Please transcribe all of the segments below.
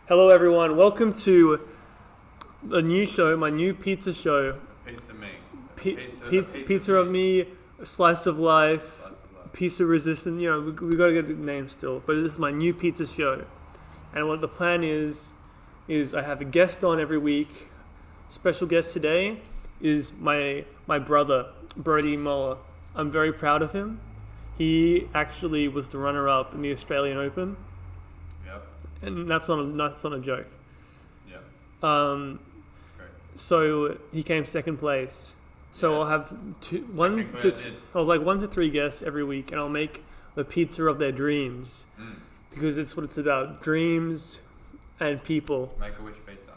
Hello everyone, welcome to a new show, my new pizza show. Pizza me. Pizza of me, a slice of life, pizza resistant, we gotta get the name still, but this is my new pizza show. And what the plan is I have a guest on every week. Special guest today is my brother, Brodie. I'm very proud of him. He actually was the runner-up in the Australian Open. Yep. And that's not a joke. Yep. Correct. So he came second place. So Yes. I'll have one to three guests every week, and I'll make the pizza of their dreams because it's what it's about: dreams and people. Make a wish pizza.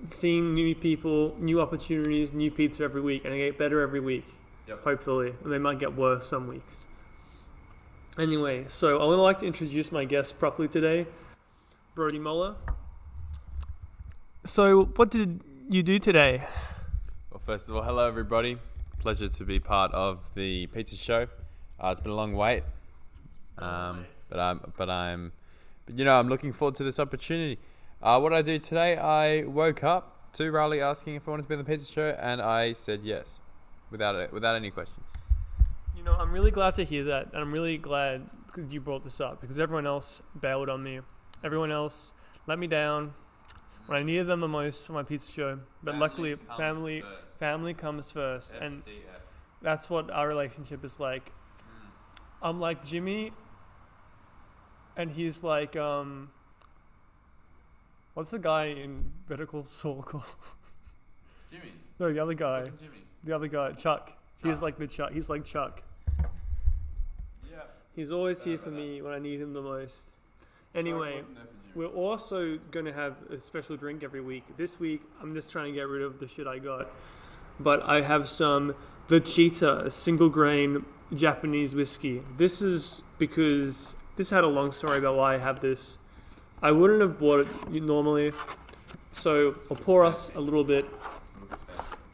Seeing new people, new opportunities, new pizza every week, and I get better every week. Yep. Hopefully, and they might get worse some weeks. Anyway, so I would like to introduce my guest properly today, Brodie Moller. So, what did you do today? Well, first of all, hello everybody. Pleasure to be part of the pizza show. It's been a long wait, but I'm looking forward to this opportunity. What I do today, I woke up to Riley asking if I wanted to be on the pizza show, and I said yes, without any questions. I'm really glad to hear that, and I'm really glad you brought this up because everyone else bailed on me. Everyone else let me down when I needed them the most for my pizza show. But luckily, family comes first, and that's what our relationship is like. I'm like Jimmy, and he's like what's the guy in Better Call Saul called? Jimmy. No, the other guy. Jimmy. The other guy, Chuck. He's like the Chuck. He's like Chuck. Yeah. He's always here for me when I need him the most. Anyway, we're also going to have a special drink every week. This week, I'm just trying to get rid of the shit I got. But I have the Cheetah, a single grain Japanese whiskey. This is because this had a long story about why I have this. I wouldn't have bought it normally. So I'll pour us a little bit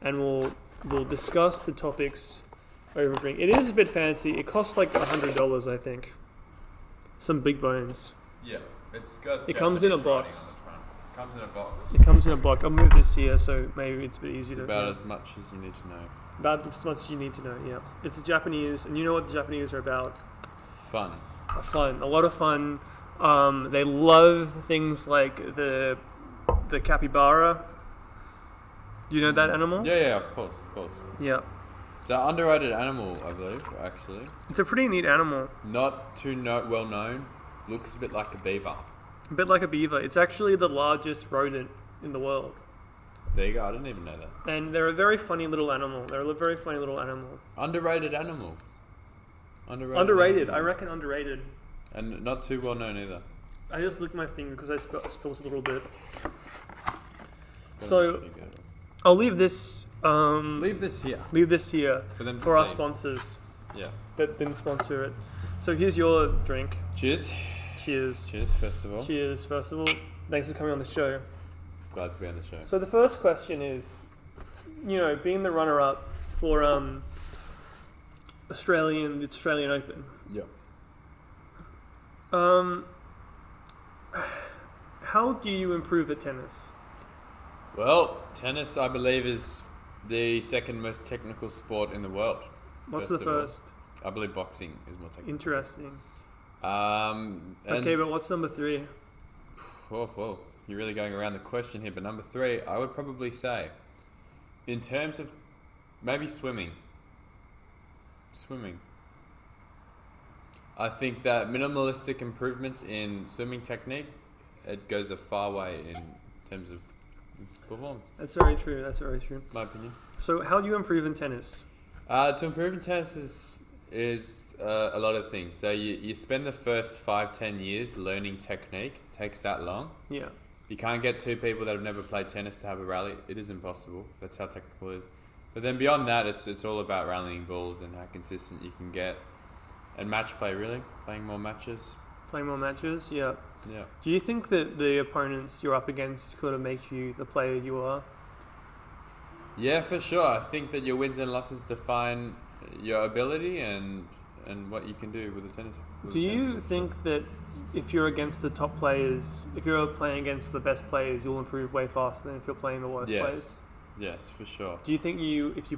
and we'll discuss the topics over a drink. It is a bit fancy. It costs like $100, I think. Some big bones. Yeah, it's got. It comes in a box. Comes in a box. It comes in a box. I'll move this here so maybe it's a bit easier to. About as much as you need to know. About as much as you need to know. Yeah, it's Japanese, and you know what the Japanese are about. Fun. A lot of fun. They love things like the capybara. You know that animal? Yeah, of course. Yeah. It's an underrated animal, I believe, actually. It's a pretty neat animal. Not too well known. Looks a bit like a beaver. A bit like a beaver. It's actually the largest rodent in the world. There you go. I didn't even know that. And they're a very funny little animal. Underrated animal. Underrated. I reckon underrated. And not too well known either. I just licked my finger because I spilled a little bit. So I'll leave this. Leave this here. Leave this here for our see. Sponsors. Yeah. That didn't sponsor it. So here's your drink. Cheers. Cheers. Cheers, first of all. Cheers, first of all. Thanks for coming on the show. Glad to be on the show. So the first question is, being the runner-up for the Australian Open. Yeah. How do you improve at tennis? Well, tennis, I believe, is the second most technical sport in the world. What's the first? I believe boxing is more technical. Interesting. Okay, but what's number 3? Whoa. You're really going around the question here, but number 3, I would probably say, in terms of maybe swimming. I think that minimalistic improvements in swimming technique, it goes a far way in terms of performance. That's very true. My opinion. So how do you improve in tennis? To improve in tennis is a lot of things. So you spend the first 5-10 years learning technique. It takes that long. Yeah. You can't get two people that have never played tennis to have a rally. It is impossible. That's how technical it is. But then beyond that, it's all about rallying balls and how consistent you can get. And match play, really. Playing more matches. Yeah. Yeah. Do you think that the opponents you're up against could have made you the player you are? Yeah, for sure. I think that your wins and losses define your ability and and what you can do with a tennis. Do you think that if you're against the top players, if you're playing against the best players, you'll improve way faster than if you're playing the worst players? Yes, for sure. Do you think if you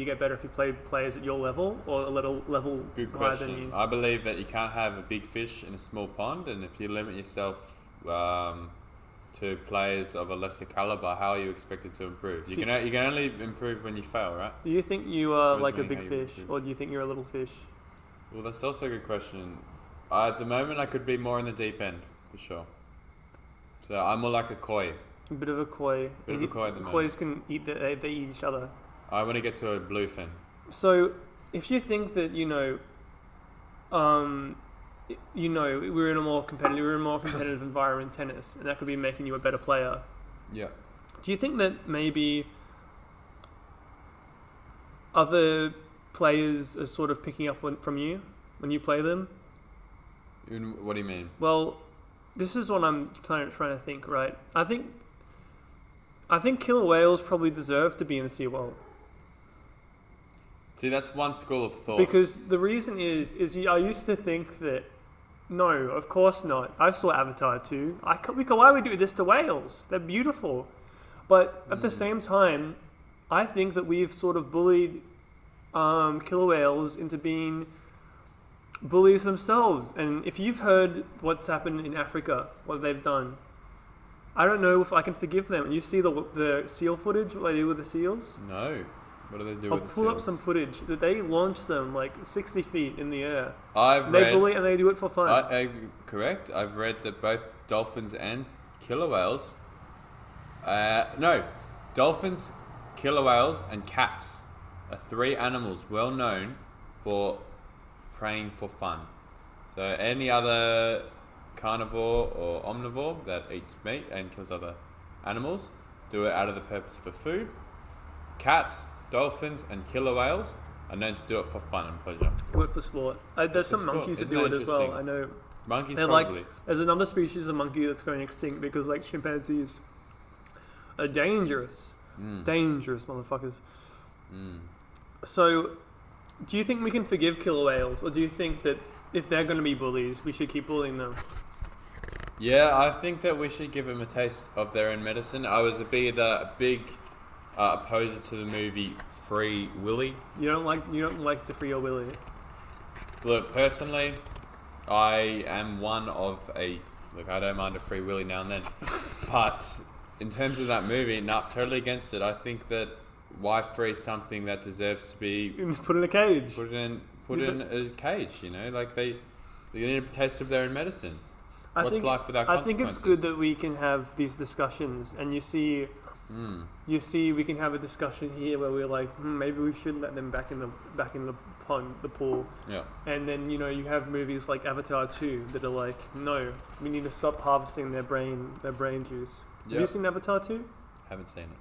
get better if you play players at your level or a little level Good higher question. than you? I believe that you can't have a big fish in a small pond, and if you limit yourself to players of a lesser caliber, how are you expected to improve? You can only improve when you fail, right? Do you think you are like a big fish, or do you think you're a little fish? Well, that's also a good question. At the moment, I could be more in the deep end, for sure. So I'm more like a koi. A bit of a koi. Bit of a koi at the moment. Kois can eat, they eat each other. I want to get to a bluefin. So, if you think that, we're in a more competitive environment in tennis, and that could be making you a better player. Yeah. Do you think that maybe other players are sort of picking up from you when you play them? What do you mean? Well, this is what I'm trying to think, right? I think killer whales probably deserve to be in the SeaWorld. See, that's one school of thought. Because the reason is I used to think that, no, of course not. I saw Avatar too. Why would we do this to whales? They're beautiful. But at the same time, I think that we've sort of bullied killer whales into being bullies themselves. And if you've heard what's happened in Africa, what they've done, I don't know if I can forgive them. And you see the seal footage, what they do with the seals? No. What do they do I'll with the pull seals? up some footage that they launch them like 60 feet in the air. They bully and they do it for fun. Correct. I've read that both dolphins and killer whales. Dolphins, killer whales, and cats are three animals well known for preying for fun. So any other carnivore or omnivore that eats meat and kills other animals do it out of the purpose for food. Cats, dolphins, and killer whales are known to do it for fun and pleasure. Do it for sport. There's some monkeys that do it as well. I know. Monkeys probably. There's another species of monkey that's going extinct because chimpanzees are dangerous. Dangerous motherfuckers. So, do you think we can forgive killer whales, or do you think that if they're going to be bullies, we should keep bullying them? Yeah, I think that we should give them a taste of their own medicine. I was a big opposer to the movie Free Willy. You don't like to free your Willy? Look, personally, I am one of I don't mind a free Willy now and then. But in terms of that movie, totally against it. I think that why free something that deserves to be put in a cage? Put in a cage, they need a taste of their own medicine. What's life without consequences? I think it's good that we can have these discussions, and you see, we can have a discussion here where we're like, maybe we should let them back in the pond, the pool. Yeah. And then you have movies like Avatar 2 that are like, no, we need to stop harvesting their brain juice. Yep. Have you seen Avatar 2? Haven't seen it.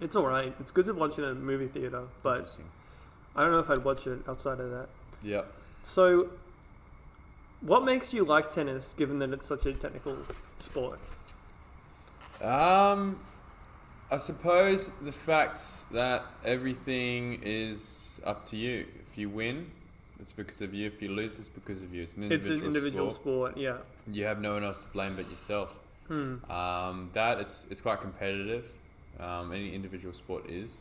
It's alright. It's good to watch in a movie theater, but I don't know if I'd watch it outside of that. Yeah. So, what makes you like tennis, given that it's such a technical sport? I suppose the fact that everything is up to you. If you win, it's because of you. If you lose, it's because of you. It's an individual sport. Yeah. You have no one else to blame but yourself. It's quite competitive. Any individual sport is.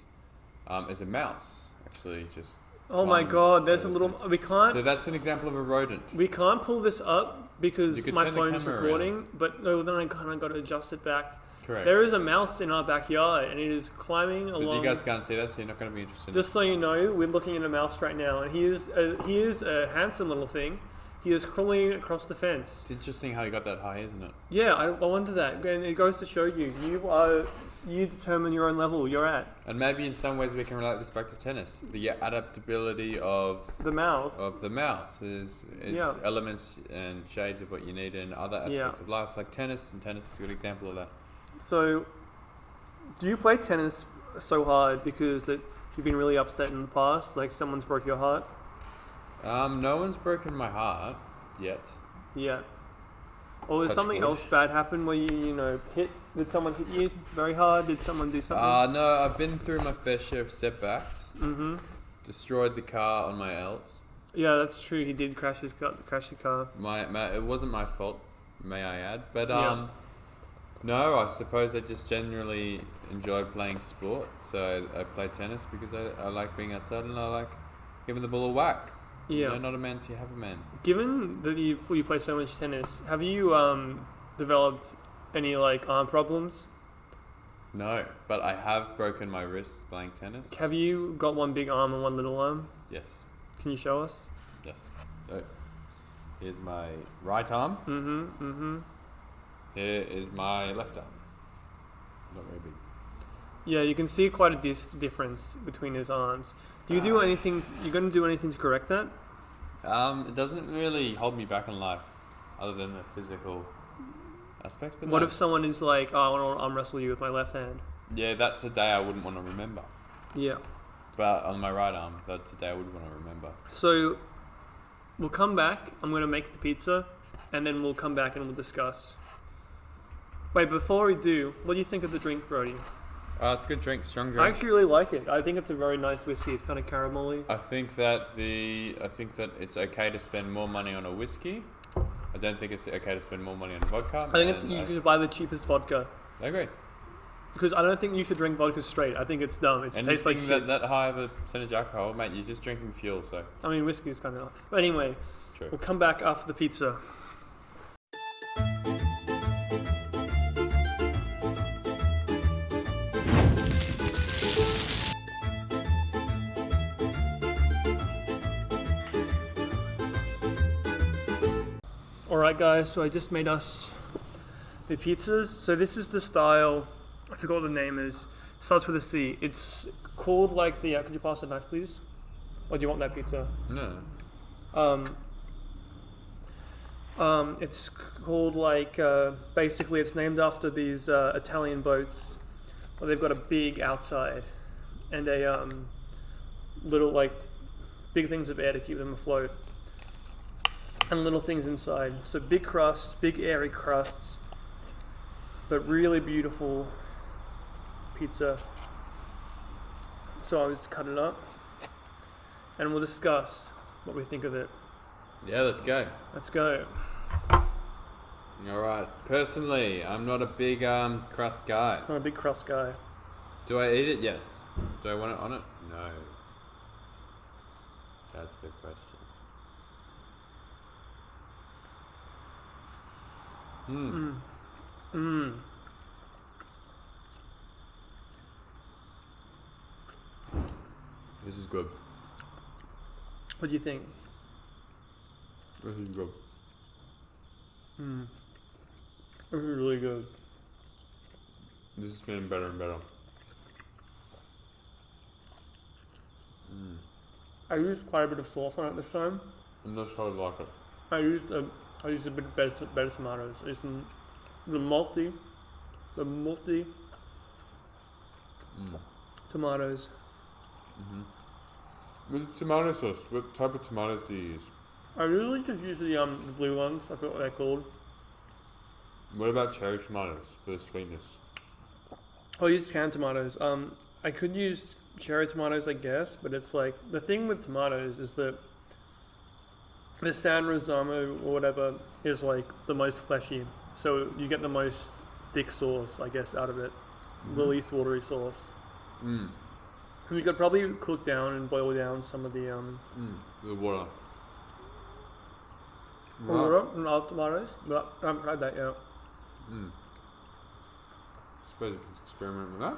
As a mouse, actually, just. Oh my god! There's a little. We can't. So that's an example of a rodent. We can't pull this up because my phone's recording. But no, then I kind of got to adjust it back. Correct. There is a mouse in our backyard, and it is climbing along. But you guys can't see that, so you're not going to be interested. Just so you know, we're looking at a mouse right now, and he is a handsome little thing. He is crawling across the fence. It's interesting how you got that high, isn't it? Yeah, I wonder that. And it goes to show you determine your own level you're at. And maybe in some ways we can relate this back to tennis. The adaptability of the mouse is elements and shades of what you need in other aspects of life, like tennis. And tennis is a good example of that. So, do you play tennis so hard because that you've been really upset in the past, like someone's broke your heart? No one's broken my heart yet. Yeah. Or did something else bad happen where you hit? Did someone hit you very hard? Did someone do something? No, I've been through my fair share of setbacks. Destroyed the car on my L's. Yeah, that's true. He did crash the car. It wasn't my fault, may I add. But Yeah. no, I suppose I just generally enjoy playing sport. So I play tennis because I like being outside and I like giving the ball a whack. Yeah. You know, not a man till you have a man. Given that you play so much tennis, have you developed any like arm problems? No, but I have broken my wrist playing tennis. Have you got one big arm and one little arm? Yes. Can you show us? Yes. So, here's my right arm. Here is my left arm. Not very big. Yeah, you can see quite a difference between his arms. Do you do anything? You're going to do anything to correct that? It doesn't really hold me back in life, other than the physical aspects. But what if someone is like, "Oh, I want to arm wrestle you with my left hand"? Yeah, that's a day I wouldn't want to remember. Yeah. But on my right arm, that's a day I would want to remember. So, we'll come back. I'm going to make the pizza, and then we'll come back and we'll discuss. Wait, before we do, what do you think of the drink, Brodie? It's a good drink, strong drink. I actually really like it. I think it's a very nice whiskey. It's kind of caramelly. I think that it's okay to spend more money on a whiskey. I don't think it's okay to spend more money on vodka. I think you should buy the cheapest vodka. I agree. Because I don't think you should drink vodka straight. I think it's dumb. It tastes like shit. That high of a percentage alcohol, mate, you're just drinking fuel, so... I mean, whiskey's kind of... But anyway, True. We'll come back after the pizza. Alright guys, so I just made us the pizzas. So this is the style, I forgot what the name is. Starts with a C. It's called like the, could you pass the knife please? Or do you want that pizza? No. It's called like, basically it's named after these Italian boats where they've got a big outside and a little like big things of air to keep them afloat. And little things inside. So big crusts, big airy crusts, but really beautiful pizza. So I'll just cut it up and we'll discuss what we think of it. Yeah, let's go. Let's go. Alright, personally, I'm not a big crust guy. I'm a big crust guy. Do I eat it? Yes. Do I want it on it? No. That's the question. This is good. What do you think? This is good. This is really good. This is getting better and better. I used quite a bit of sauce on it this time. I'm not sure I like it. I used a bit better tomatoes. I used the multi tomatoes. With tomato sauce, what type of tomatoes do you use? I usually just use the blue ones. I forgot what they're called. What about cherry tomatoes for the sweetness? I'll use canned tomatoes. I could use cherry tomatoes, I guess, but it's like the thing with tomatoes is that the San Rosamo or whatever is like the most fleshy, so you get the most thick sauce, I guess, out of it. The least watery sauce. And you could probably cook down and boil down some of the water. water and all tomatoes, but I haven't tried that yet. Suppose you can experiment with that.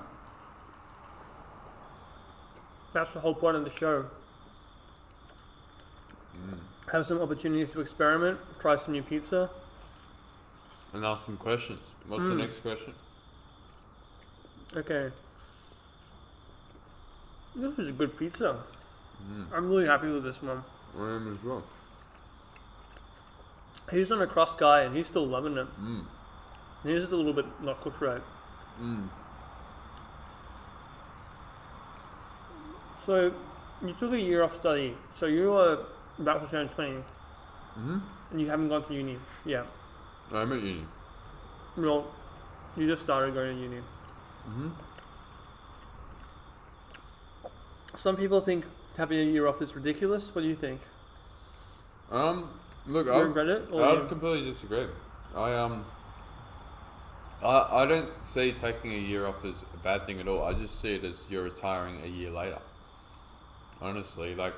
That's the whole point of the show. Have some opportunities to experiment, try some new pizza. And ask some questions. What's the next question? Okay. This is a good pizza. I'm really happy with this one. I am as well. He's on a crust guy and he's still loving it. He's just a little bit not cooked right. So, you took a year off study. So you were about to turn 20. And you haven't gone to uni. Yeah. I'm at uni. Well, you just started going to uni. Some people think having a year off is ridiculous. What do you think? Look, Do you regret it? I completely disagree. I don't see taking a year off as a bad thing at all. I just see it as you're retiring a year later. Honestly, like,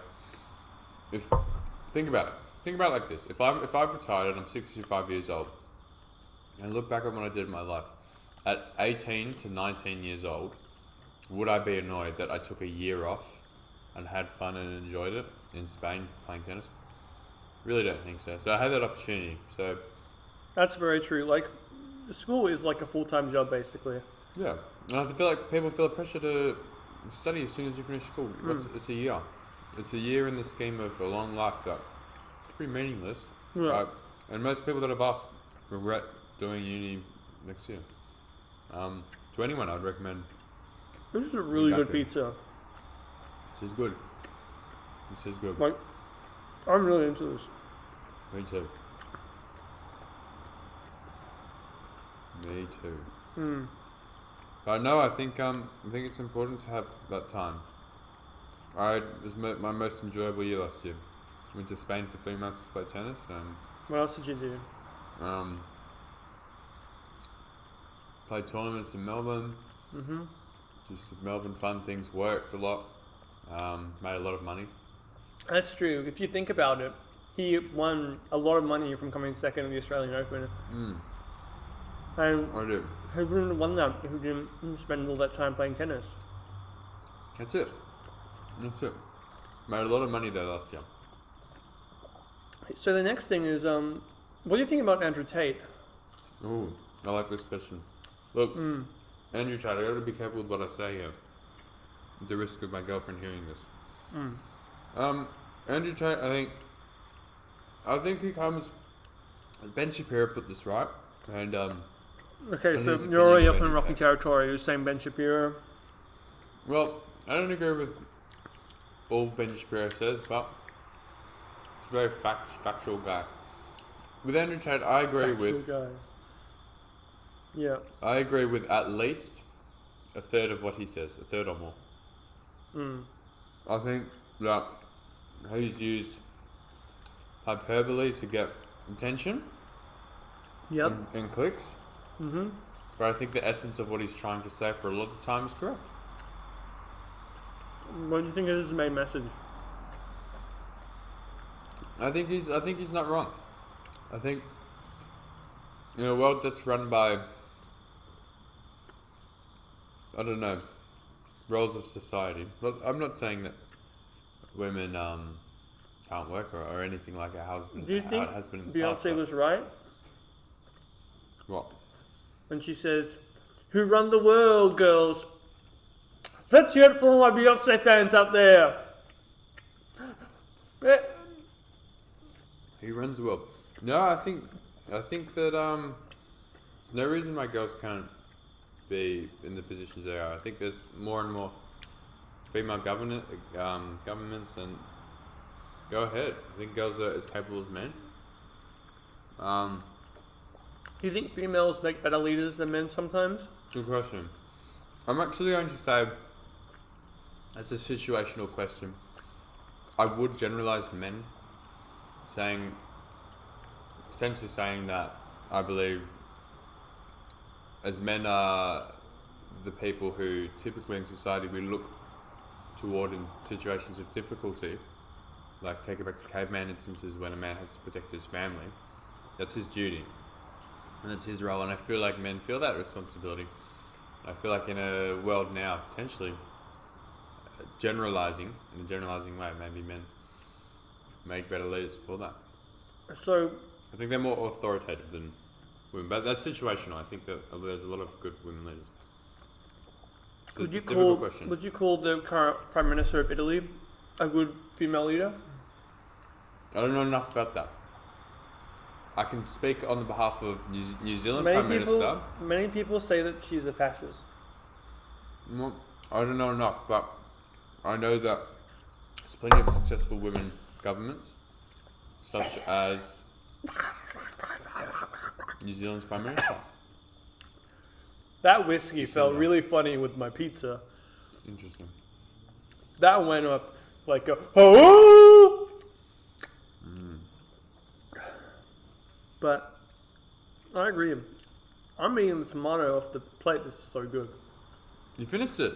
think about it. Think about it like this: if I've retired and I'm 65 years old, and look back at what I did in my life, at 18 to 19 years old, would I be annoyed that I took a year off and had fun and enjoyed it in Spain playing tennis? Really don't think so. So I had that opportunity. So that's very true. Like, school is like a full-time job, basically. Yeah, and I feel like people feel pressure to study as soon as you finish school. It's a year. It's a year in the scheme of a long life that's pretty meaningless. Yeah. Right? And most people that have asked regret doing uni next year. To anyone, I'd recommend. This is a really good pizza. This is good. This is good. Like, I'm really into this. Me too. Me too. But no, I think it's important to have that time. It was my most enjoyable year last year. Went to Spain for 3 months to play tennis. What else did you do? Played tournaments in Melbourne. Just Melbourne fun things. Worked a lot. Made a lot of money. That's true. If you think about it, he won a lot of money from coming second in the Australian Open. And I did. who wouldn't have won that if he didn't spend all that time playing tennis? That's it. Made a lot of money there last year. So the next thing is, what do you think about Andrew Tate? Ooh, I like this question. Look, Andrew Tate, I gotta be careful with what I say here. At the risk of my girlfriend hearing this. Andrew Tate, I think he comes. Ben Shapiro put this right, and okay, so you're already up in rocky territory. You're saying Ben Shapiro. Well, I don't agree with all Ben Shapiro says, but he's a very factual guy. With Andrew Tate, I agree with. Guy. Yeah. I agree with at least a third of what he says, a third or more. I think that he's used hyperbole to get attention. Yep. And clicks. But I think the essence of what he's trying to say for a lot of the time is correct. What do you think is his main message? I think he's not wrong. I think in a world that's run by, I don't know, roles of society. But I'm not saying that women can't work or anything like how it has been. Do you think has been in the Beyonce past, was right what? when she says, "Who run the world, girls?" Let's hear it for all my Beyonce fans out there. He runs the world. No, I think that there's no reason why girls can't be in the positions they are. I think there's more and more female governments, and go ahead. I think girls are as capable as men. Do you think females make better leaders than men sometimes? Good question. I'm actually going to say it's a situational question. I would generalize men, potentially saying that I believe as men are the people who typically in society we look toward in situations of difficulty, like take it back to caveman instances when a man has to protect his family. That's his duty and it's his role, and I feel like men feel that responsibility. I feel like in a world now, potentially generalizing, in a generalizing way, maybe men make better leaders for that. So I think they're more authoritative than women, but that's situational. I think that there's a lot of good women leaders. So would you call the current Prime Minister of Italy a good female leader? I don't know enough about that. I can speak on the behalf of New Zealand Prime Minister. Many people say that she's a fascist. Well, I don't know enough, but I know that there's plenty of successful women governments, such as New Zealand's Prime Minister. That whiskey felt really funny with my pizza. Interesting. That went up like a oh. But I agree. I'm eating the tomato off the plate. This is so good. You finished it?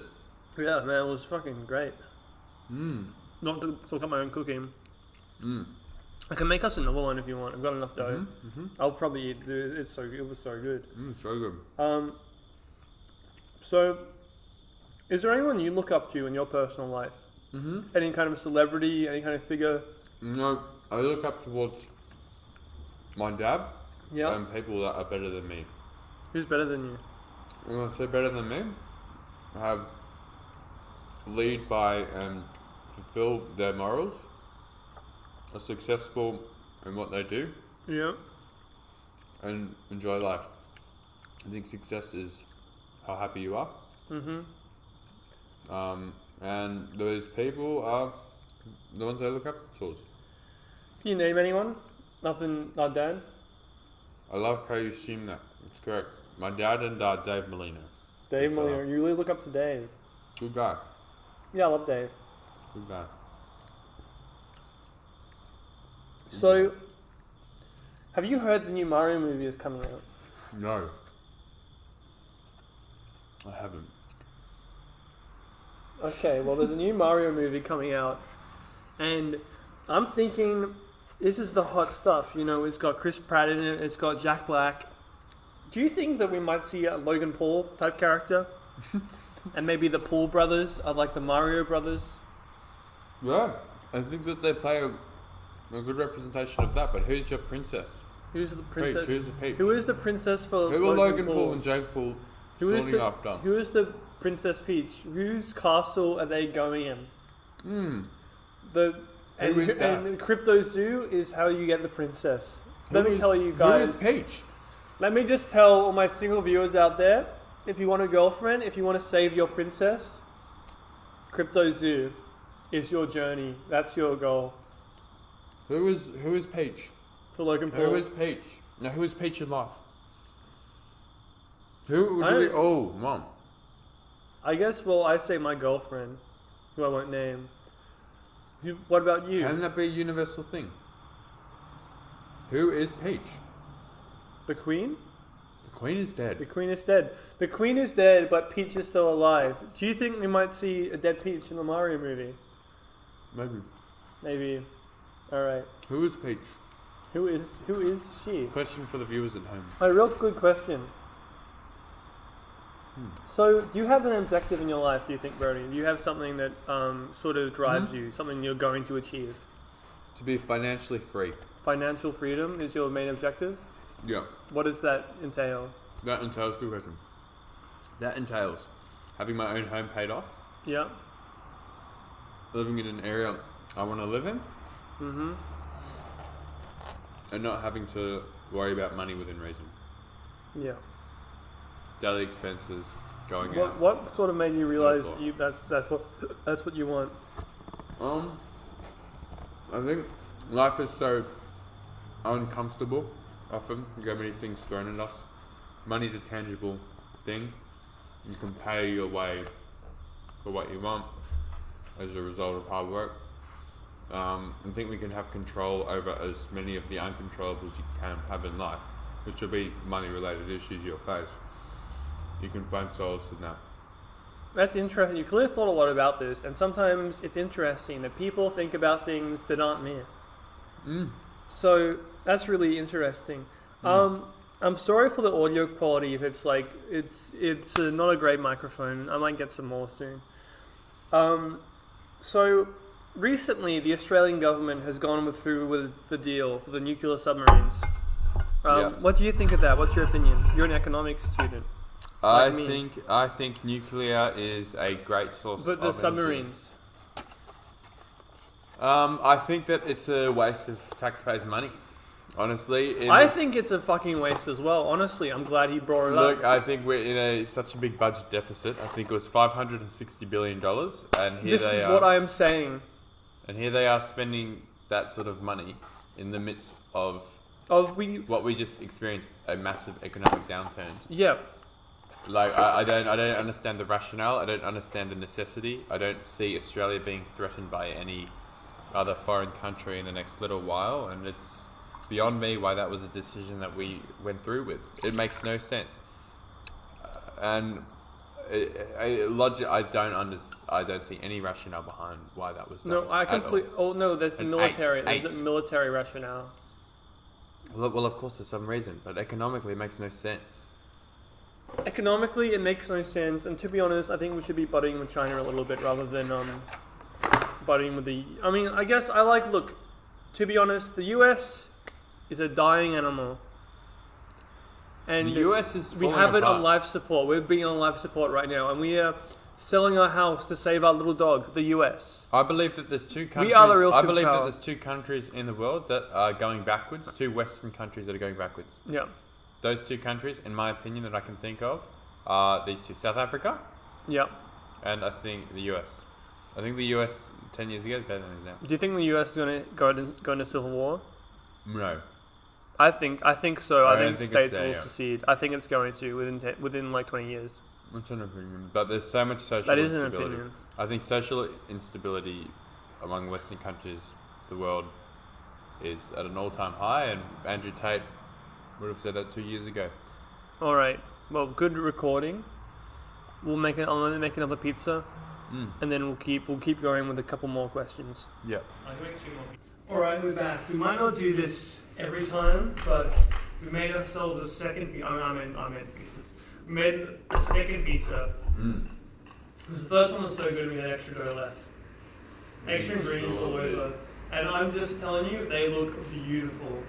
Yeah, man, it was fucking great. Mmm. Not to talk about my own cooking. Mmm. I can make us another one if you want. I've got enough dough. Mm-hmm. I'll probably eat it. It was so good. So good. So, is there anyone you look up to in your personal life? Mm-hmm. Any kind of celebrity, any kind of figure? No, I look up towards my dad Yeah. and people that are better than me. Who's better than you? When I say better than me, I have lead by and fulfill their morals, are successful in what they do, Yeah. and enjoy life. I think success is how happy you are. Mm-hmm. And those people are the ones I look up towards. Can you name anyone? Nothing, not dad? I love how you assume that. It's correct. My dad and Dave Molina. Dave Molina. You really look up to Dave. Good guy. Yeah, I love Dave. Good guy. So, have you heard the new Mario movie is coming out? No. I haven't. Okay, well, there's a new Mario movie coming out, and I'm thinking this is the hot stuff. You know, it's got Chris Pratt in it, it's got Jack Black. Do you think that we might see a Logan Paul type character? And maybe the Paul brothers are like the Mario brothers? Yeah, I think that they play a good representation of that, but who's your princess? Who's the princess? Peach. Who's the Peach? Who is the princess for Who are Logan Paul and Jake Paul sorting after? Who is the Princess Peach? Whose castle are they going in? Who is that? And Crypto Zoo is how you get the princess. Let me tell you guys. Who is Peach? Let me just tell all my single viewers out there, if you want a girlfriend, if you want to save your princess, Crypto Zoo is your journey. That's your goal. Who is Peach? For Logan Paul. Who is Peach? Now, who is Peach in life? Who would we... Oh, Mom. I guess, well, I say my girlfriend, who I won't name. What about you? Can that be a universal thing? Who is Peach? The Queen? The Queen is dead. The Queen is dead. The Queen is dead, but Peach is still alive. Do you think we might see a dead Peach in the Mario movie? Maybe. Maybe. Alright. Who is Peach? Who is she? Question for the viewers at home. A real good question. So, do you have an objective in your life, do you think, Brodie? Do you have something that sort of drives you, something you're going to achieve? To be financially free. Financial freedom is your main objective? Yeah. What does that entail? That entails, good question. That entails having my own home paid off. Yeah. Living in an area I want to live in. Mm-hmm. And not having to worry about money within reason. Yeah. Daily expenses, going out. What sort of made you realize that's what you want? I think life is so uncomfortable. Often, you get many things thrown at us. Money's a tangible thing. You can pay your way for what you want as a result of hard work. I think we can have control over as many of the uncontrollables you can have in life, which will be money-related issues you'll face. You can find solace in that. That's interesting. You clearly thought a lot about this, and sometimes it's interesting that people think about things that aren't me. So that's really interesting. I'm sorry for the audio quality if it's like it's not a great microphone. I might get some more soon. So recently, the Australian government has gone through with the deal for the nuclear submarines. What do you think of that? What's your opinion? You're an economics student. I think nuclear is a great source of energy. But the submarines. I think that it's a waste of taxpayers' money. Honestly, I think it's a fucking waste as well. Honestly, I'm glad he brought it up. Look, I think we're in such a big budget deficit. I think it was $560 billion, and this is what I am saying. And here they are spending that sort of money in the midst of what we just experienced, a massive economic downturn. Yeah. Like I don't understand the rationale. I don't understand the necessity. I don't see Australia being threatened by any other foreign country in the next little while, and beyond me why that was a decision that we went through with. It makes no sense. And I don't see any rationale behind why that was done. No, I completely. Oh no, there's the military. There's the military rationale. Well, of course, there's some reason, but economically, it makes no sense. Economically, it makes no sense, and to be honest, I think we should be buddying with China a little bit rather than buddying with the. I mean, I guess I like. Look, to be honest, the U.S. is a dying animal. And the US is we have it on life support. We're being on life support right now, and we are selling our house to save our little dog, the US. I believe that there's two countries. We are the real I believe that superpower. there's two countries in the world that are going backwards. Two Western countries that are going backwards. Yeah. Those two countries, in my opinion, that I can think of, are these two: South Africa. Yeah. And I think the US. I think the US 10 years ago is better than it is now. Do you think the US is going to go into civil war? No. I think so. I think states there, will yeah. secede. I think it's going to within like 20 years. That's an opinion, but there's so much social That is instability. an opinion. I think social instability among Western countries, the world, is at an all-time high, and Andrew Tate would have said that 2 years ago. All right. Well, good recording. I'll make another pizza, and then we'll keep going with a couple more questions. Yeah. I can make 2 more. All right, we're back. We might not do this every time, but we made ourselves a second. I meant pizza. We made a second pizza. Because the first one was so good, we had extra dough left. Extra ingredients all over. And I'm just telling you, they look beautiful.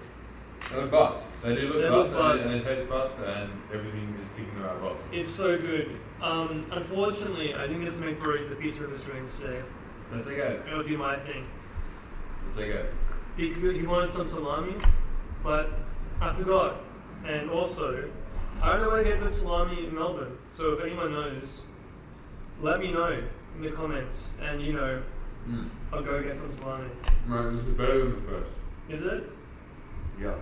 They look bust. They do They look look bust, bust. and they taste bust, and everything is ticking the right box. It's so good. Unfortunately, I didn't get to make Brodie the pizza of his dreams today. That's okay. It would be my thing. That's okay. He wanted some salami, but I forgot. And also, I don't know where to get good salami in Melbourne. So if anyone knows, let me know in the comments, and I'll go get some salami. Right, this is better than the first. Is it? Yeah.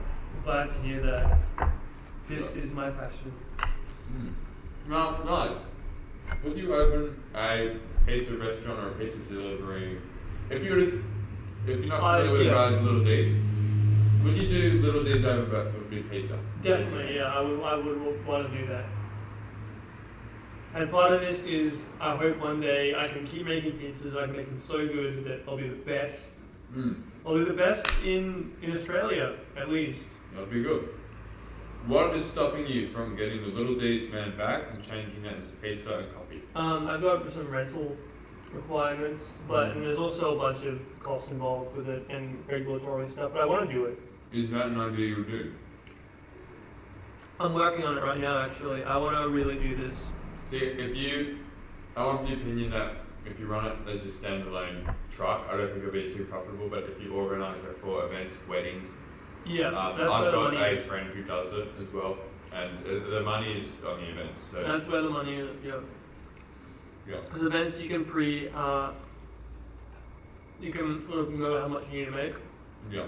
Glad to hear that. This is my passion. No. Would you open a pizza restaurant or a pizza delivery? If you're not familiar with guys Little D's, would you do Little D's over big pizza? Definitely, yeah. I would want to do that. And part of this is I hope one day I can keep making pizzas. I can make them so good that I'll be the best. I'll be the best in Australia, at least. That'd be good. What is stopping you from getting the Little D's van back and changing that into pizza and coffee? I've got some rental requirements, and there's also a bunch of costs involved with it and regulatory stuff, but I want to do it. Is that an idea you would do? I'm working on it right now, actually. I want to really do this. See, I want the opinion that if you run it as a standalone truck, I don't think it'll be too profitable, but if you organise it for events, weddings, yeah, I've got a friend who does it as well, and the money is on the events. So that's where the money is, yeah. Yeah. Because events you can you can sort of know how much you need to make. Yeah.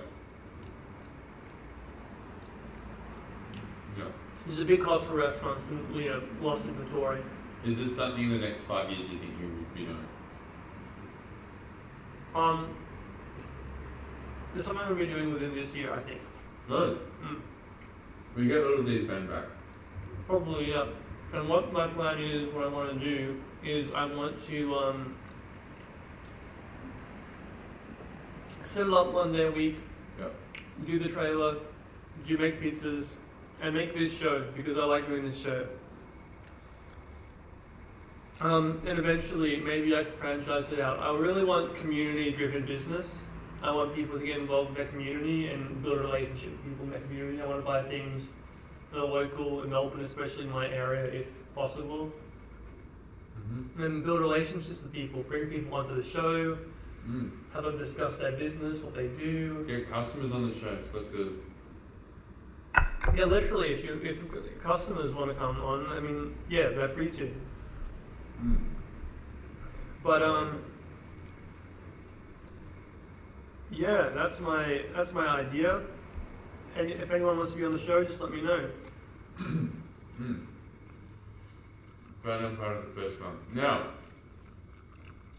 Yeah. There's a big cost for restaurants, lost inventory. Is this something in the next 5 years you think you would be doing? There's something we'll be doing within this year, I think. Good. Will you get Little D's van back? Probably, yeah. And what my plan is, what I want to do, is I want to set it up one day a week, do the trailer, make pizzas, and make this show, because I like doing this show. And eventually, maybe I can franchise it out. I really want community-driven business. I want people to get involved in their community and build a relationship with people in their community. I want to buy things that are local in Melbourne, especially in my area, if possible. And build relationships with people, bring people onto the show, have them discuss their business, what they do. Get customers on the show. So to yeah, literally, if customers want to come on, I mean, yeah, they're free to. But yeah, that's my idea. And if anyone wants to be on the show, just let me know. Random part of the first one. Now,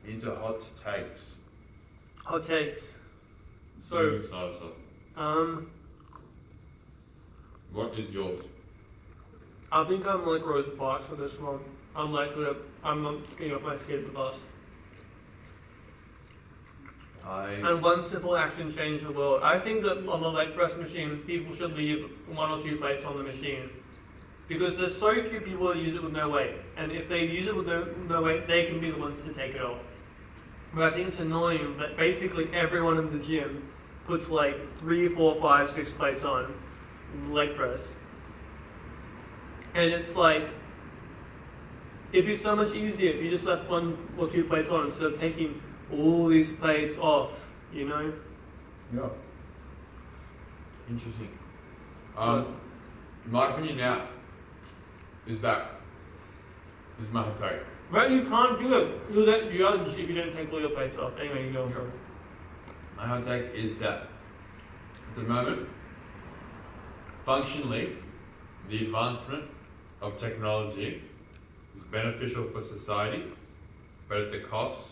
into hot takes. Hot takes. So, What is yours? I think I'm like Rosa Parks for this one. I'm not getting off my seat at the bus. And one simple action changed the world. I think that on the leg press machine, people should leave 1 or 2 plates on the machine. Because there's so few people that use it with no weight. And if they use it with no weight, they can be the ones to take it off. But I think it's annoying that basically everyone in the gym puts like 3, 4, 5, 6 plates on leg press. And it's like, it'd be so much easier if you just left 1 or 2 plates on instead of taking all these plates off, you know? Yeah. Interesting. My opinion now is that this is my hot take. Right, you can't do it. You'll get judged if you don't take all your plates off. Anyway, you go. My hot take is that at the moment, functionally, the advancement of technology is beneficial for society, but at the cost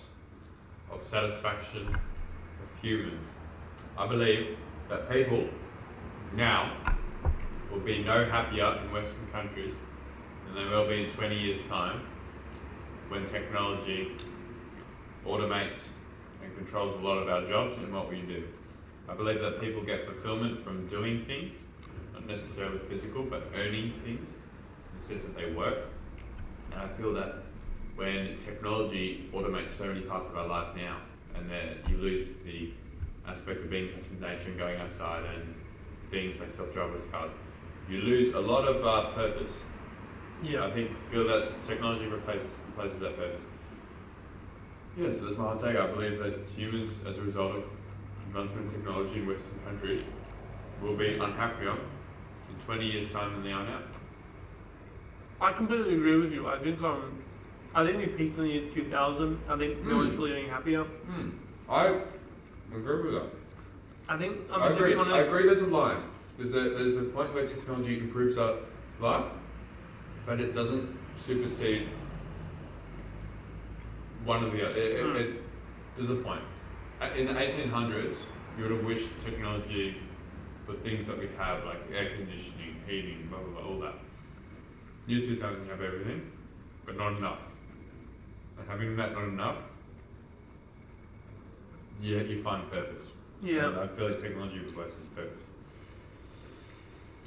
of satisfaction of humans. I believe that people now will be no happier in Western countries than they will be in 20 years' time when technology automates and controls a lot of our jobs and what we do. I believe that people get fulfillment from doing things, not necessarily physical, but earning things in the sense that they work. And I feel that when technology automates so many parts of our lives now, and then you lose the aspect of being in touch with nature and going outside and things like self-driverless cars, you lose a lot of purpose. Yeah. I feel that technology replaces that purpose. Yeah, so that's my hot take. I believe that humans, as a result of advancement in technology in Western countries, will be unhappier in 20 years' time than they are now. I completely agree with you. I think we peaked in the year 2000. I think no one's really getting happier. I agree with that. I think I agree. I agree. There's a line. There's a point where technology improves our life, but it doesn't supersede one or the other. There's a point. In the 1800s, you would have wished technology for things that we have, like air conditioning, heating, blah blah blah, all that. Year 2000, you have everything, but not enough. And having that not enough, you find purpose. Yeah. And I feel like technology replaces purpose.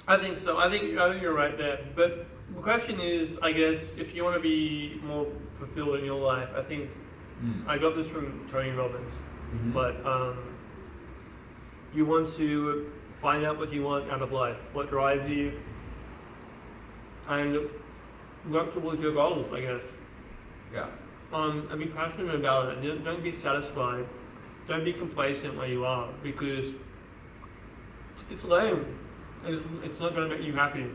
I think so. I think you're right there. But the question is, I guess, if you want to be more fulfilled in your life, I think I got this from Tony Robbins. But you want to find out what you want out of life, what drives you, and work towards your goals, I guess. Yeah. And be passionate about it. Don't be satisfied. Don't be complacent where you are, because it's lame. It's not going to make you happy.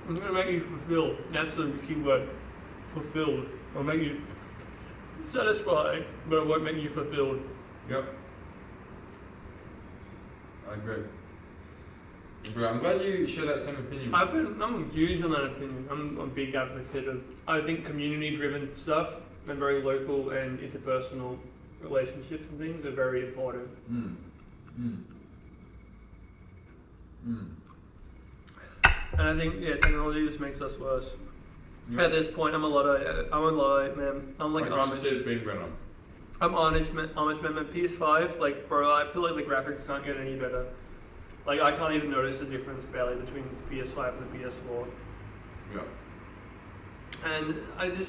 It's going to make you fulfilled. That's the key word. Fulfilled. It'll make you satisfied, but it won't make you fulfilled. Yep. I agree. I'm glad you share that same opinion. I'm huge on that opinion. I'm a big advocate of, I think, community-driven stuff and very local and interpersonal relationships and things are very important. And I think technology just makes us worse. Yep. At this point, I'm a Luddite, man. I'm like Amish. See it being better. I'm Amish man. PS5, like, bro, I feel like the graphics can't get any better. Like, I can't even notice the difference barely between the PS5 and the PS4. Yeah. And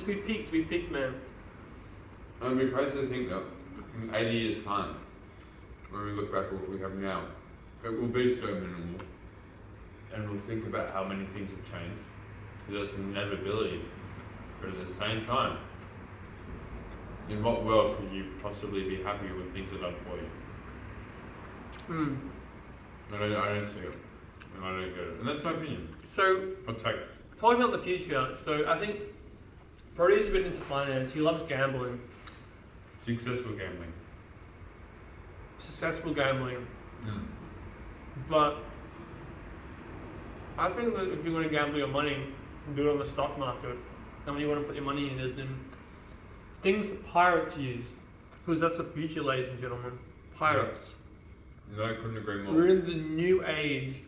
we've peaked, man. And we crazy to think that in 80 years' time, when we look back at what we have now, it will be so minimal. And we'll think about how many things have changed. Because that's an inevitability. But at the same time, in what world could you possibly be happy with things that are done for you? I don't see it. And I don't get it. And that's my opinion. So, I'll take it. Talking about the future, so I think Brodie's a bit into finance. He loves gambling. Successful gambling. But I think that if you're going to gamble your money, do it on the stock market. And what you want to put your money in is in things that pirates use. Because that's the future, ladies and gentlemen. Pirates. No, I couldn't agree more. We're in the new age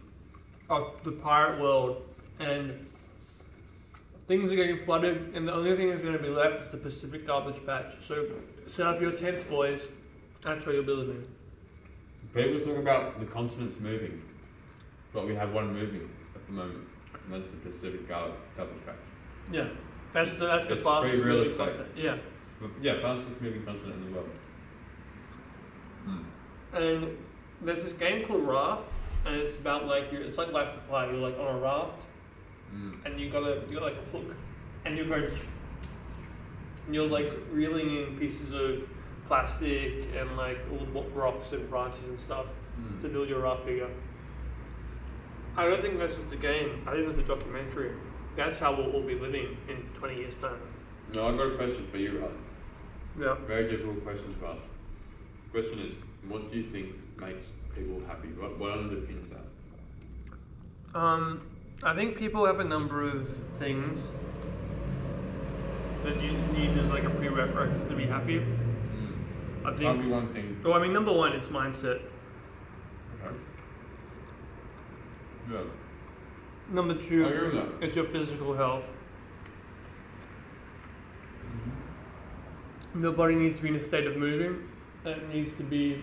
of the pirate world, and things are getting flooded, and the only thing that's going to be left is the Pacific garbage patch. So set up your tents, boys. That's where you'll be living. People talk about the continents moving, but we have one moving at the moment, and that's the Pacific garbage patch. Yeah, that's the fastest pretty moving realistic. continent. Yeah. Yeah, fastest moving continent in the world. And there's this game called Raft, and it's about like it's like Life of Pi. You're like on a raft, and you got like a hook, and you're like reeling in pieces of plastic and like all rocks and branches and stuff to build your raft bigger. I don't think that's just a game. I think it's a documentary. That's how we'll all be living in 20 years' time. No, I've got a question for you, Ryan. Yeah. Very difficult question to ask. The question is, what do you think makes people happy? What underpins that? I think people have a number of things that you need as like a prerequisite to be happy. I think. Tell me one thing. Well, I mean, number one, it's mindset. Okay. Yeah. Number two, I agree with that. it's your physical health. Your body needs to be in a state of moving. It needs to be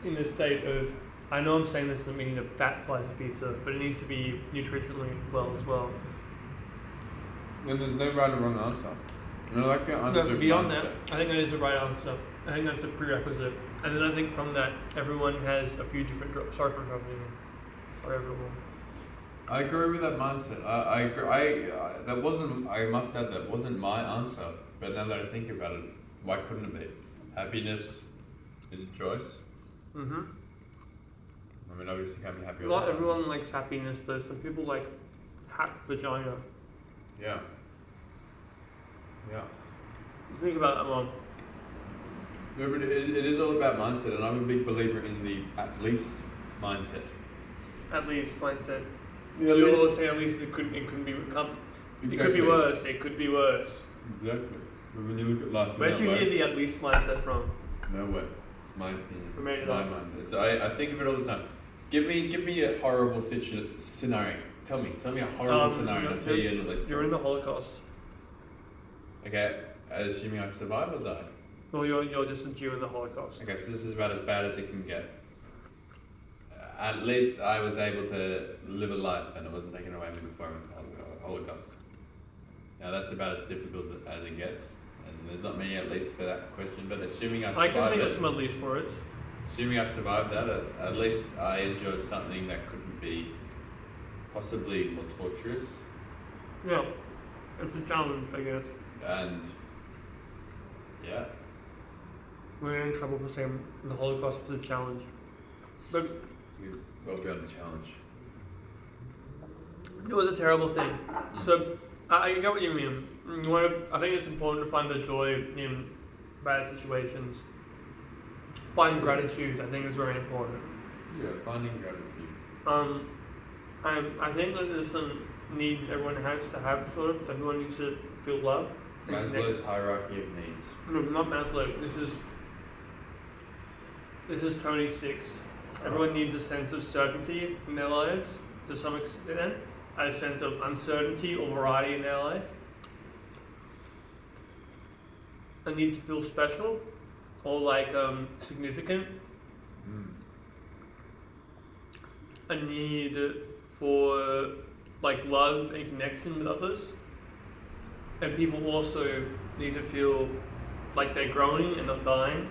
in a state of, I know I'm saying this doesn't mean a fat slice of pizza, but it needs to be nutritionally well as well. And there's no right or wrong answer. And I like your answer. No, beyond that, I think that is the right answer. I think that's a prerequisite. And then I think from that, everyone has a few different sorry for interrupting you. Sorry, everyone. I agree with that mindset. I agree. That wasn't. I must add that wasn't my answer. But now that I think about it, why couldn't it be? Happiness is a choice. I mean, obviously, you can't be happy all the Not time. everyone likes happiness, though. Some people like vagina. Yeah. Yeah. Think about that one. No, but it is all about mindset, and I'm a big believer in the at least mindset. At least mindset. Yeah, You always say at least it could be It could be worse. It could be worse. Exactly. But when you look at life, Where'd you hear the at least mindset from? Nowhere. It's my opinion. Made It's it my up. mind. I think of it all the time. Give me a horrible scenario. Tell me a horrible scenario. And I'll tell you at least. You're in the Holocaust. Okay, assuming I survive or die. Well, you're just a Jew in the Holocaust. Okay, so this is about as bad as it can get. At least I was able to live a life and it wasn't taken away from me before I went to the Holocaust. Now that's about as difficult as it gets, and there's not many at least for that question. But assuming I survived I can think of some at least for it. Assuming I survived that, at least I enjoyed something that couldn't be possibly more torturous. Yeah, it's a challenge, I guess. And yeah, We're in trouble for saying the Holocaust was a challenge. But we're well beyond the challenge. it was a terrible thing. So I get what you mean. I think it's important to find the joy in bad situations. Find gratitude, I think, is very important. Yeah, finding gratitude. I think that there's some needs everyone has to have, sort of. Everyone needs to feel love. Maslow's hierarchy of needs. No, not Maslow. This is Tony 6. Everyone needs a sense of certainty in their lives, to some extent. A sense of uncertainty or variety in their life. A need to feel special or like significant. A need for like love and connection with others. And people also need to feel like they're growing and not dying.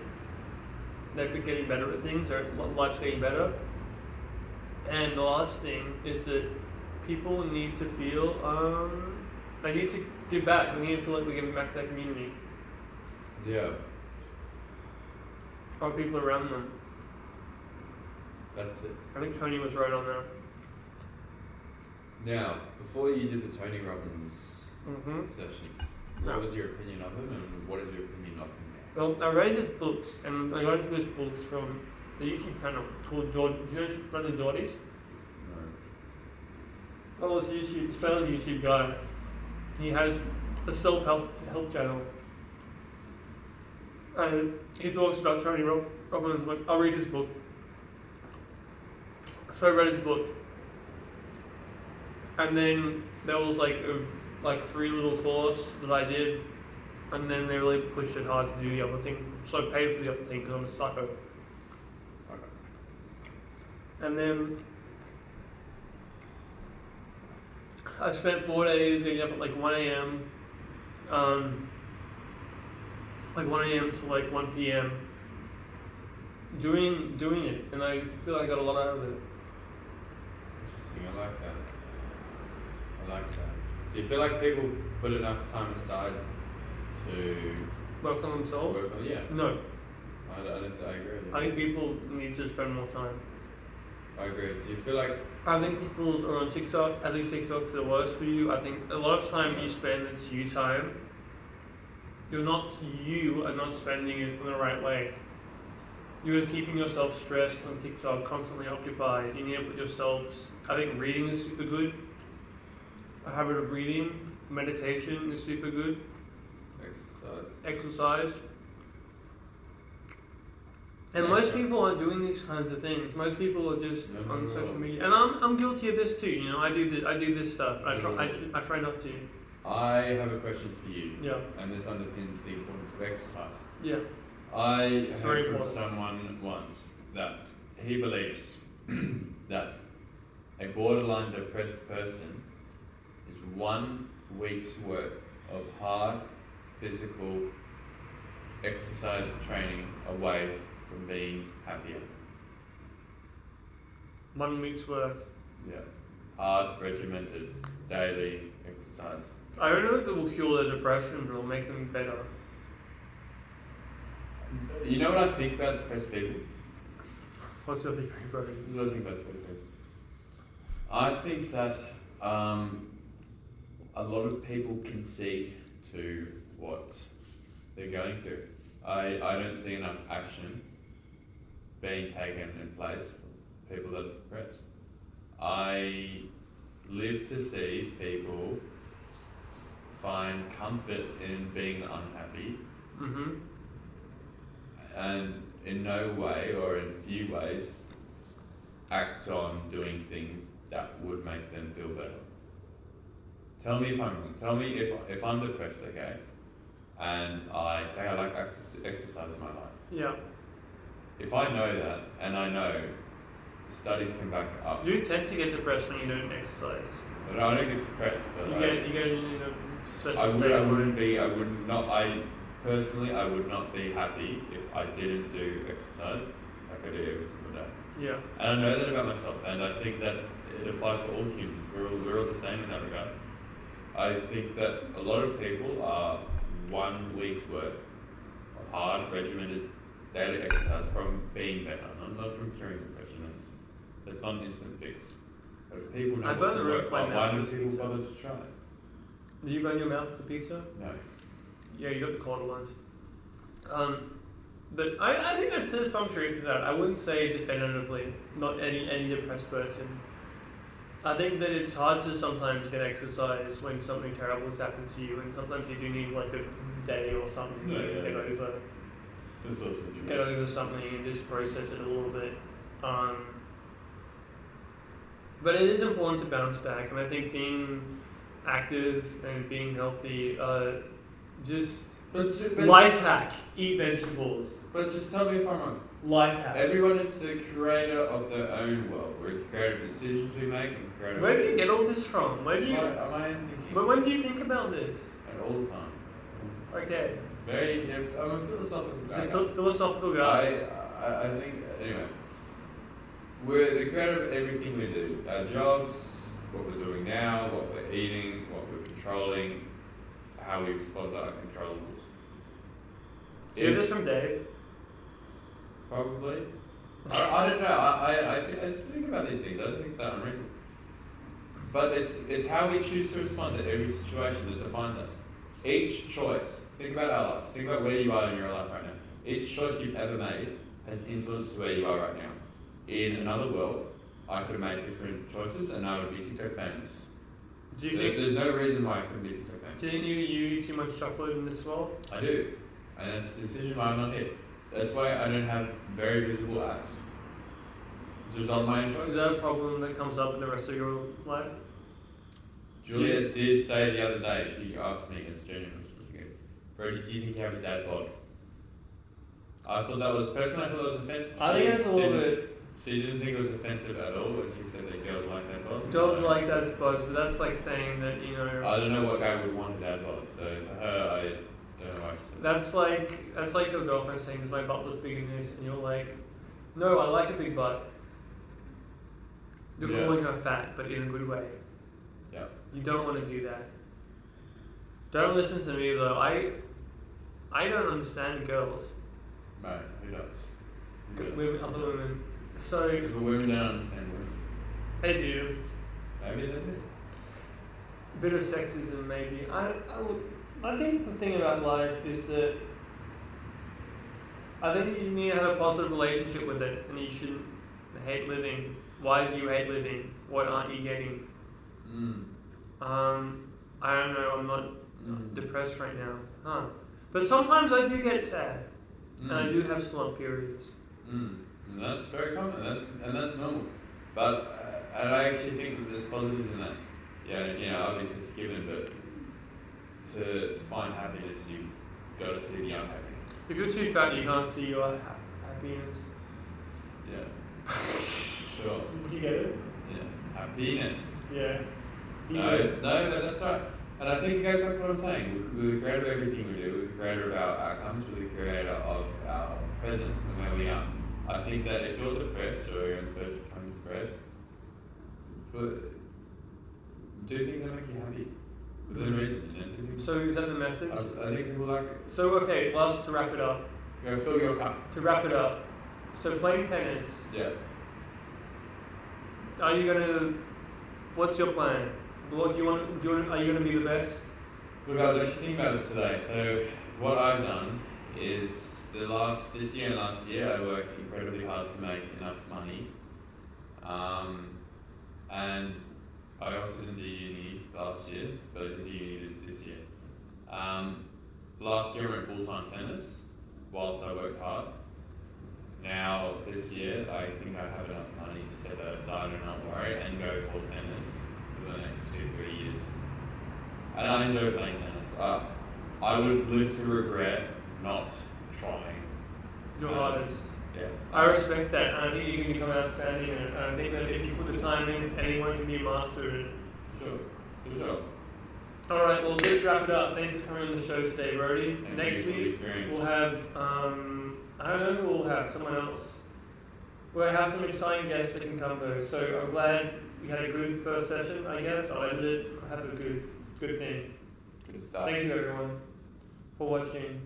They're getting better at things, their life's getting better. And the last thing is that people need to feel, they need to give back. They need to feel like we're giving back to their community. Yeah. Or people around them. That's it. I think Tony was right on that. Now, before you did the Tony Robbins sessions, what Yeah. was your opinion of him, and what is your opinion of him now? Well, I read his books, and I got into his books from the YouTube channel called Jordan. Do you know Brother Brodie? No. Oh, it's a fellow YouTube guy. He has a self-help channel. And he talks about Tony Robbins. I'll read his book. So I read his book. And then there was like a free little course that I did, and then they really pushed it hard to do the other thing. So I paid for the other thing because I'm a sucker. Okay. And then I spent 4 days getting up at like 1 a.m. Like 1 a.m. to like 1 p.m. doing it, and I feel like I got a lot out of it. Interesting. I like that. Do you feel like people put enough time aside to Work on themselves? Yeah. No. I agree with you. I think people need to spend more time. I agree. Do you feel like... I think people are on TikTok. I think TikTok's the worst for you. I think a lot of time you spend, it's you time. You are not spending it in the right way. You are keeping yourself stressed on TikTok, constantly occupied. You need to put yourselves... I think reading is super good. A habit of reading. Meditation is super good. Exercise. And most people aren't doing these kinds of things. Most people are just on social media. And I'm guilty of this too. You know, I do this stuff. I try not to. I have a question for you. Yeah. And this underpins the importance of exercise. Yeah. I heard from someone once that he believes that a borderline depressed person is 1 week's worth of hard physical exercise training away from being happier. 1 week's worth. Yeah. Hard, regimented, daily exercise. I don't know if it will cure their depression, but it'll make them better. You know what I think about depressed people? What's your theory, Brodie? What do I think about depressed people? I think that a lot of people concede to what they're going through. I don't see enough action being taken in place for people that are depressed. I live to see people find comfort in being unhappy, and in no way or in few ways act on doing things that would make them feel better. Tell me if I'm wrong. Tell me if I'm depressed, okay, and I say I like exercise in my life. Yeah. If I know that, and I know studies can back it up. You tend to get depressed when you don't exercise. But I don't get depressed. But you get in a special I state. I personally would not be happy if I didn't do exercise like I do every single day. Yeah. And I know that about myself, and I think that it applies to all humans. We're all the same in that regard. I think that a lot of people are 1 week's worth of hard, regimented daily exercise from being better, not from curing depression. That's not an instant fix. But if people know what to work on, why don't people bother to try? Did you burn your mouth with the pizza? No. Yeah, you got the colder ones. But I think that says some truth to that. I wouldn't say definitively, not any depressed person. I think that it's hard to sometimes get exercise when something terrible has happened to you, and sometimes you do need like a day or something to get over something and just process it a little bit. But it is important to bounce back, and I think being active and being healthy, life hack, eat vegetables. But just tell me if I'm wrong. Life hack. Everyone is the creator of their own world. We're the creator of decisions we make and creator. Where do you get all this from? Am I thinking? But when do you think about this? All the time. Okay. I'm a philosophical guy. It's a philosophical guy. I think, anyway, we're the creator of everything we do. Our jobs, what we're doing now, what we're eating, what we're controlling, how we respond to our controllables. Do you have this from Dave? Probably. I don't know. I think about these things. I don't think it's that unreasonable. But it's how we choose to respond to every situation that defines us. Each choice, think about our lives, think about where you are in your life right now. Each choice you've ever made has influenced where you are right now. In another world, I could have made different choices and I would be TikTok famous. Do you think there's no reason why I couldn't be TikTok famous? Didn't you eat too much chocolate in this world? I do. And that's the decision why I'm not here. That's why I don't have very visible abs. It's a result of my own choice. Is that a problem that comes up in the rest of your life? Juliet did say the other day, she asked me as a genuine question, she goes, Brodie, do you think you have a dad bod? I thought that was offensive. I think it's a little bit... She didn't think it was offensive at all when she said that girls like dad bods. Girls like dad bods, but that's like saying that, you know... I don't know what guy would want a dad bod, so to her, I don't know why she said that. That's like your girlfriend saying, does my butt look big in this? And you're like, no, I like a big butt. You're calling her fat, but in a good way. Yeah. You don't want to do that. Don't listen to me though. I don't understand girls. Mate, who does? Women, other women. So... But women don't understand women. They do. Maybe they do. A bit of sexism maybe. I think the thing about life is that I think you need to have a positive relationship with it, and you shouldn't hate living. Why do you hate living? What aren't you getting? I don't know, I'm not depressed right now. But sometimes I do get sad. And I do have slump periods. And that's very common, and that's normal. But I actually think that there's positives in that. Yeah, you know, obviously it's given, but to find happiness, you've got to see the unhappiness. If you're too fat, you can't see your happiness. Yeah. Sure. Did you get it? Yeah. Happiness. Yeah. No, that's right. And I think it goes back to what I'm saying. We're the creator of everything we do. We're the creator of our outcomes. We're the creator of our present and where we are. I think that if you're depressed or you're on the verge of becoming depressed, do things that make you happy. Within reason. You know, so is that the message? I think people like it. So okay, last to wrap it up. Go fill your cup. To wrap it up. So playing tennis. Yeah. Are you gonna? What's your plan? What do you want? Are you gonna be the best? Look, I was actually thinking about this today. So what I've done is this year and last year I worked incredibly hard to make enough money, and I also didn't do uni last year, but I did do uni this year. Last year I went full-time tennis whilst I worked hard. Now this year I think I have enough money to set that aside and not worry and go full tennis for the next 2-3 years. And I enjoy playing tennis. I would live to regret not trying. Your hardest. Yeah. I respect that, and I think you can become outstanding in it. And I think that if you put the time in, anyone can be a master in it. Sure, for sure. Alright, well let's wrap it up. Thanks for coming on the show today, Brodie. Thank Next week we'll have, I don't know who we'll have, someone else. We'll have some exciting guests that can come though. So I'm glad we had a good first session, I guess. I'll edit it, have a good thing. Good stuff. Thank you everyone for watching.